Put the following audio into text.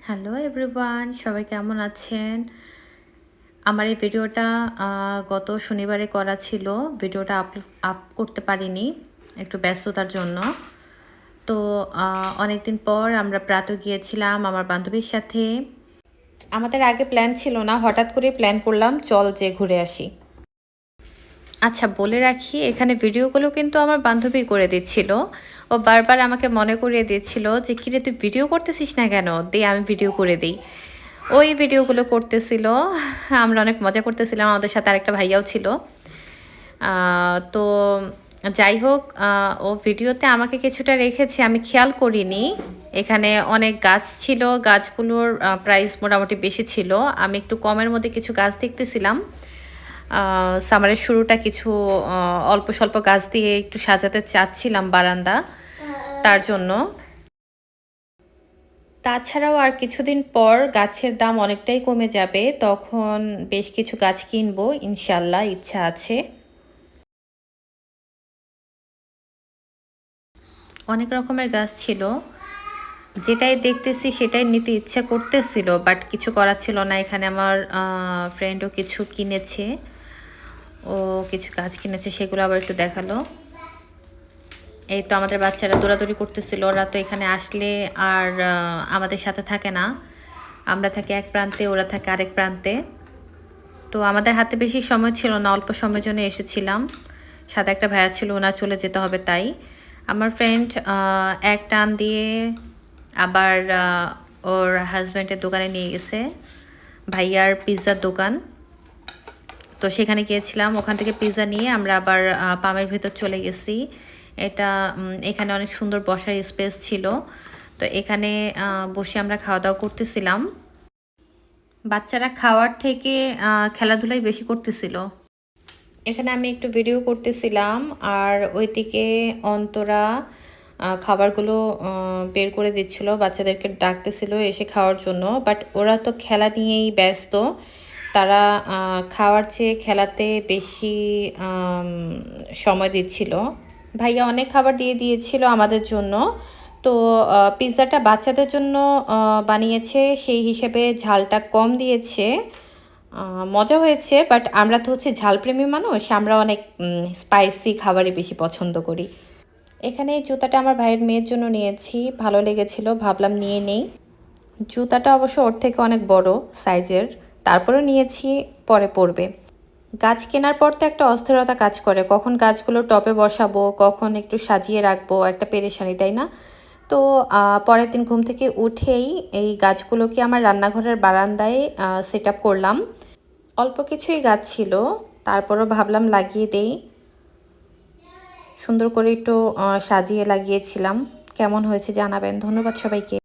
Hello everyone, সবাই কেমন আছেন? আমার এই ভিডিওটা গত শনিবারে করা ছিল। ভিডিওটা আপ করতে পারিনি একটু ব্যস্ততার জন্য। তো অনেকদিন পর আমরা প্রাত গিয়েছিলাম আমার বান্ধবীর সাথে। আমাদের আগে প্ল্যান ছিল না, হঠাৎ করে প্ল্যান করলাম চল যে ঘুরে আসি। আচ্ছা, বলে রাখি এখানে ভিডিওগুলো কিন্তু আমার বান্ধবী করে দিচ্ছিল। ও বারবার আমাকে মনে করিয়ে দিচ্ছিল যে কিরে তুই ভিডিও করতেছিস না কেন, দে আমি ভিডিও করে দিই। ওই ভিডিওগুলো করতেছিল, আমরা অনেক মজা করতেছিলাম, আমাদের সাথে আরেকটা ভাইয়াও ছিল। তো যাই হোক, ও ভিডিওতে আমাকে কিছুটা রেখেছে, আমি খেয়াল করিনি। এখানে অনেক গাছ ছিল, গাছগুলোর প্রাইস মোটামুটি বেশি ছিল। আমি একটু কমের মধ্যে কিছু গাছ দেখতেছিলাম। সামারের শুরুটা কিছু অল্প স্বল্প গাছ দিয়ে একটু সাজাতে চাচ্ছিলাম বারান্দা, তার জন্য। তাছাড়াও আর কিছুদিন পর গাছের দাম অনেকটাই কমে যাবে, তখন বেশ কিছু গাছ কিনবো ইনশাল্লাহ, ইচ্ছা আছে। অনেক রকমের গাছ ছিল, যেটাই দেখতেছি সেটাই নিতে ইচ্ছা করতেছিল, বাট কিছু করার ছিল না। এখানে আমার ফ্রেন্ডও কিছু কিনেছে, ও কিছু গাছ কিনেছে, সেগুলো আবার একটু দেখালো। এই তো আমাদের বাচ্চারা দৌড়াদৌড়ি করতেছিল, ওরা তো এখানে আসলে আর আমাদের সাথে থাকে না। আমরা থাকি এক প্রান্তে, ওরা থাকে আরেক প্রান্তে। তো আমাদের হাতে বেশি সময় ছিল না, অল্প সময়ের জন্য এসেছিলাম। সাথে একটা ভাইয়া ছিল, ওনার চলে যেতে হবে, তাই আমার ফ্রেন্ড এক টান দিয়ে আবার ওর হাজব্যান্ডের দোকানে নিয়ে গেছে, ভাইয়ার পিৎজার দোকান। তো সেখানে গিয়েছিলাম, ওখান থেকে পিৎজা নিয়ে আমরা আবার পামের ভেতর চলে গেছি। এখানে অনেক সুন্দর বসার স্পেস ছিল, তো এখানে বসে আমরা খাওয়া দাওয়া করতেছিলাম। বাচ্চারা খাওয়ার থেকে খেলাধুলাই বেশি করতেছিল। এখানে আমি একটু ভিডিও করতেছিলাম, আর ওইদিকে অন্তরা খাবারগুলো বের করে দিচ্ছিল, বাচ্চাদেরকে ডাকতেছিল এসে খাওয়ার জন্য। বাট ওরা তো খেলা নিয়েই ব্যস্ত, তারা খাওয়ার চেয়ে খেলাতে বেশি সময় দিচ্ছিল। ভাইয়া অনেক খাবার দিয়ে দিয়েছিল আমাদের জন্য। তো পিৎজাটা বাচ্চাদের জন্য বানিয়েছে, সেই হিসেবে ঝালটা কম দিয়েছে। মজা হয়েছে, বাট আমরা তো হচ্ছে ঝালপ্রেমী মানুষ, আমরা অনেক স্পাইসি খাবারই বেশি পছন্দ করি। এখানে এই জুতাটা আমার ভাইয়ের মেয়ের জন্য নিয়েছি, ভালো লেগেছিল, ভাবলাম নিয়ে নেই। জুতাটা অবশ্য ওর থেকে অনেক বড় সাইজের, তারপরেও নিয়েছি, পরে পরবে। গাছ কেনার পর তো একটা অস্থিরতা কাজ করে, কখন গাছগুলো টবে বসাবো, কখন একটু সাজিয়ে রাখবো, একটা পেরেশানি, তাই না? তো পরের দিন ঘুম থেকে উঠেই এই গাছগুলোকে আমার রান্নাঘরের বারান্দায় সেট আপ করলাম। অল্প কিছুই গাছ ছিল, তারপরও ভাবলাম লাগিয়ে দেই। সুন্দর করে একটু সাজিয়ে লাগিয়েছিলাম। কেমন হয়েছে জানাবেন। ধন্যবাদ সবাইকে।